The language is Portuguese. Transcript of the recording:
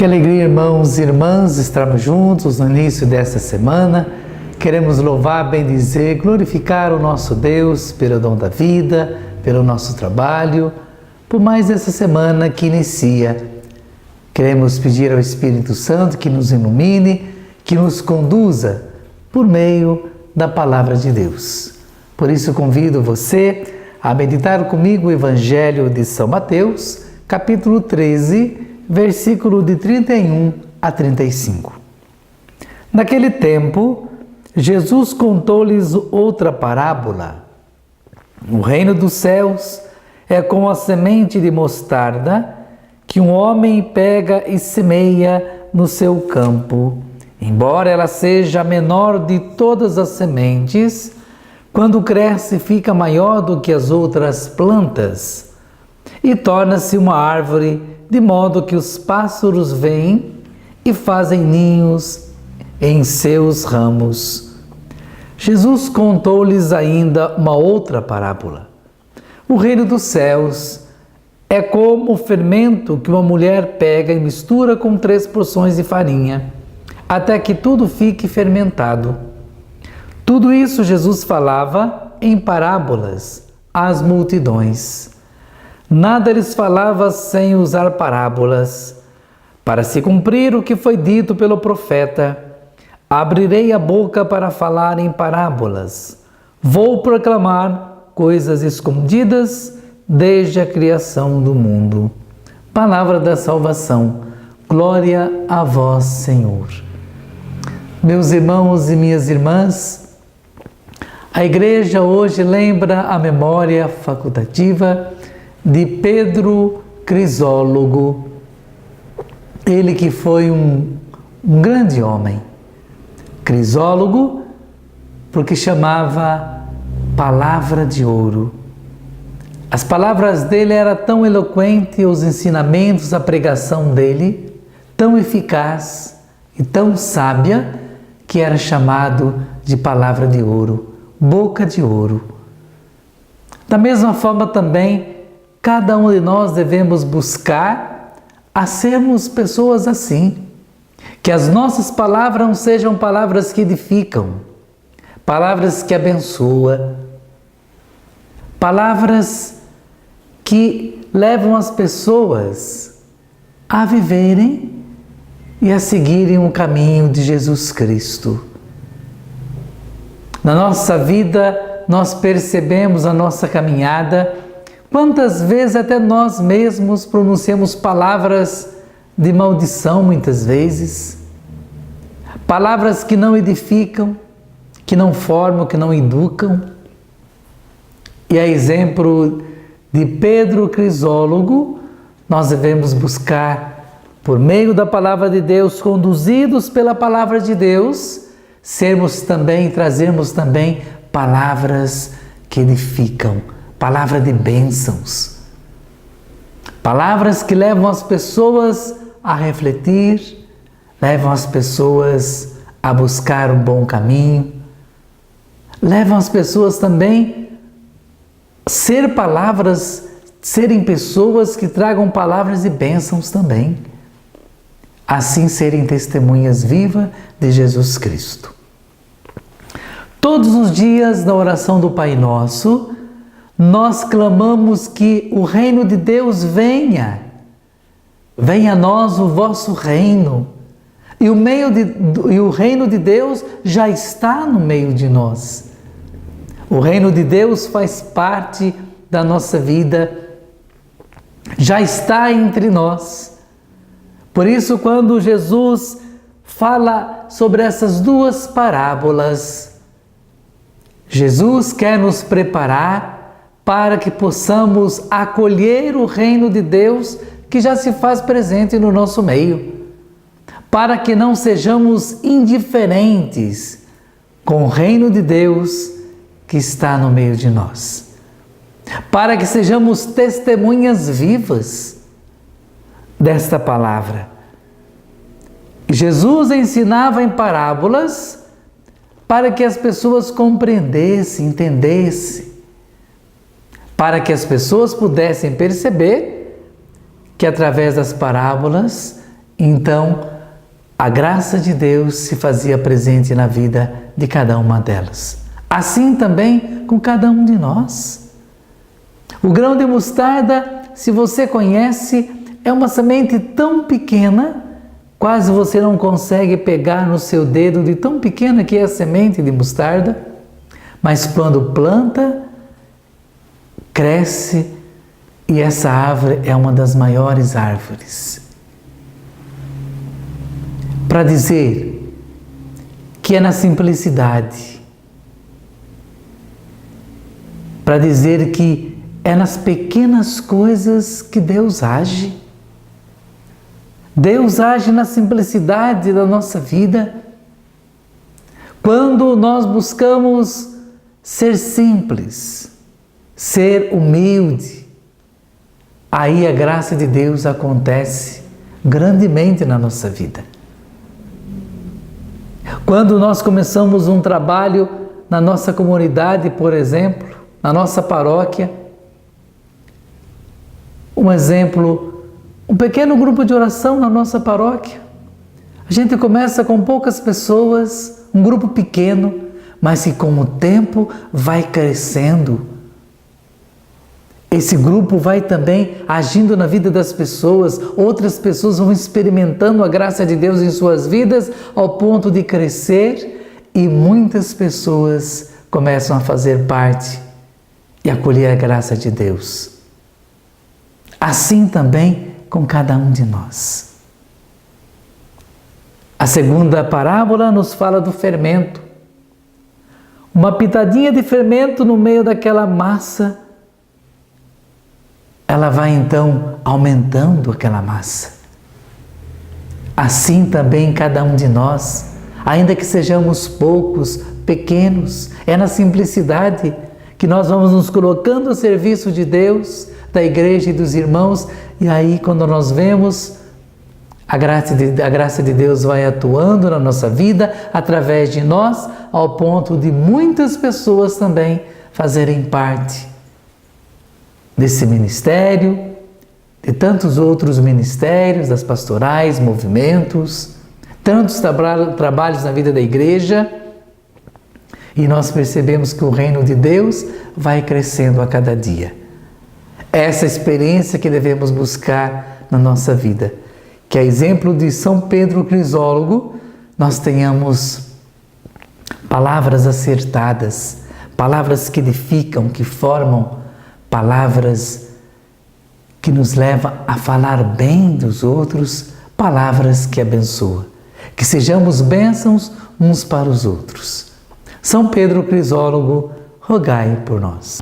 Que alegria, irmãos e irmãs, estarmos juntos no início desta semana. Queremos louvar, bendizer, glorificar o nosso Deus pelo dom da vida, pelo nosso trabalho, por mais essa semana que inicia. Queremos pedir ao Espírito Santo que nos ilumine, que nos conduza por meio da Palavra de Deus. Por isso convido você a meditar comigo o Evangelho de São Mateus, capítulo 13, versículo de 31 a 35. Naquele tempo, Jesus contou-lhes outra parábola. O reino dos céus é como a semente de mostarda que um homem pega e semeia no seu campo. Embora ela seja a menor de todas as sementes, quando cresce fica maior do que as outras plantas e torna-se uma árvore, de modo que os pássaros vêm e fazem ninhos em seus ramos. Jesus contou-lhes ainda uma outra parábola. O reino dos céus é como o fermento que uma mulher pega e mistura com 3 porções de farinha, até que tudo fique fermentado. Tudo isso Jesus falava em parábolas às multidões. Nada lhes falava sem usar parábolas, para se cumprir o que foi dito pelo profeta: abrirei a boca para falar em parábolas. Vou proclamar coisas escondidas desde a criação do mundo. Palavra da salvação. Glória a vós, Senhor. Meus irmãos e minhas irmãs, a Igreja hoje lembra a memória facultativa de Pedro Crisólogo, ele que foi um grande homem. Crisólogo, porque chamava palavra de ouro. As palavras dele eram tão eloquentes, os ensinamentos, a pregação dele, tão eficaz e tão sábia, que era chamado de palavra de ouro, boca de ouro. Da mesma forma também, cada um de nós devemos buscar a sermos pessoas assim, que as nossas palavras não sejam palavras que edificam, palavras que abençoam, palavras que levam as pessoas a viverem e a seguirem o caminho de Jesus Cristo. Na nossa vida, nós percebemos a nossa caminhada. Quantas vezes até nós mesmos pronunciamos palavras de maldição, muitas vezes, palavras que não edificam, que não formam, que não educam. E a exemplo de Pedro Crisólogo, nós devemos buscar, por meio da palavra de Deus, conduzidos pela palavra de Deus, trazermos também palavras que edificam, palavra de bênçãos, palavras que levam as pessoas a refletir, levam as pessoas a buscar um bom caminho, levam as pessoas também a serem pessoas que tragam palavras de bênçãos também, assim serem testemunhas vivas de Jesus Cristo. Todos os dias na oração do Pai Nosso, nós clamamos que o reino de Deus venha a nós o vosso reino, e o reino de Deus já está no meio de nós. O reino de Deus faz parte da nossa vida, já está entre nós. Por isso, quando Jesus fala sobre essas duas parábolas, Jesus quer nos preparar para que possamos acolher o reino de Deus que já se faz presente no nosso meio, para que não sejamos indiferentes com o reino de Deus que está no meio de nós, para que sejamos testemunhas vivas desta palavra. Jesus ensinava em parábolas para que as pessoas compreendessem, entendessem, para que as pessoas pudessem perceber que através das parábolas Então, a graça de Deus se fazia presente na vida de cada uma delas. Assim também com cada um de nós. O grão de mostarda, se você conhece, é uma semente tão pequena, quase você não consegue pegar no seu dedo de tão pequena que é a semente de mostarda, mas quando planta, cresce e essa árvore é uma das maiores árvores. Para dizer que é na simplicidade, para dizer que é nas pequenas coisas que Deus age. Deus age na simplicidade da nossa vida. Quando nós buscamos ser simples, ser humilde, aí a graça de Deus acontece grandemente na nossa vida. Quando nós começamos um trabalho na nossa comunidade, por exemplo, na nossa paróquia, um exemplo, um pequeno grupo de oração na nossa paróquia. A gente começa com poucas pessoas, um grupo pequeno, mas que com o tempo vai crescendo. Esse grupo vai também agindo na vida das pessoas, outras pessoas vão experimentando a graça de Deus em suas vidas ao ponto de crescer e muitas pessoas começam a fazer parte e acolher a graça de Deus. Assim também com cada um de nós. A segunda parábola nos fala do fermento. Uma pitadinha de fermento no meio daquela massa, ela vai então aumentando aquela massa. Assim também cada um de nós, ainda que sejamos poucos, pequenos, é na simplicidade que nós vamos nos colocando a serviço de Deus, da igreja e dos irmãos, e aí quando nós vemos, a graça de Deus vai atuando na nossa vida, através de nós, ao ponto de muitas pessoas também fazerem parte desse ministério, de tantos outros ministérios, das pastorais, movimentos, tantos trabalhos na vida da igreja, e nós percebemos que o reino de Deus vai crescendo a cada dia. Essa experiência que devemos buscar na nossa vida, que a exemplo de São Pedro Crisólogo, nós tenhamos palavras acertadas, palavras que edificam, que formam, palavras que nos levam a falar bem dos outros, palavras que abençoam, que sejamos bênçãos uns para os outros. São Pedro Crisólogo, rogai por nós.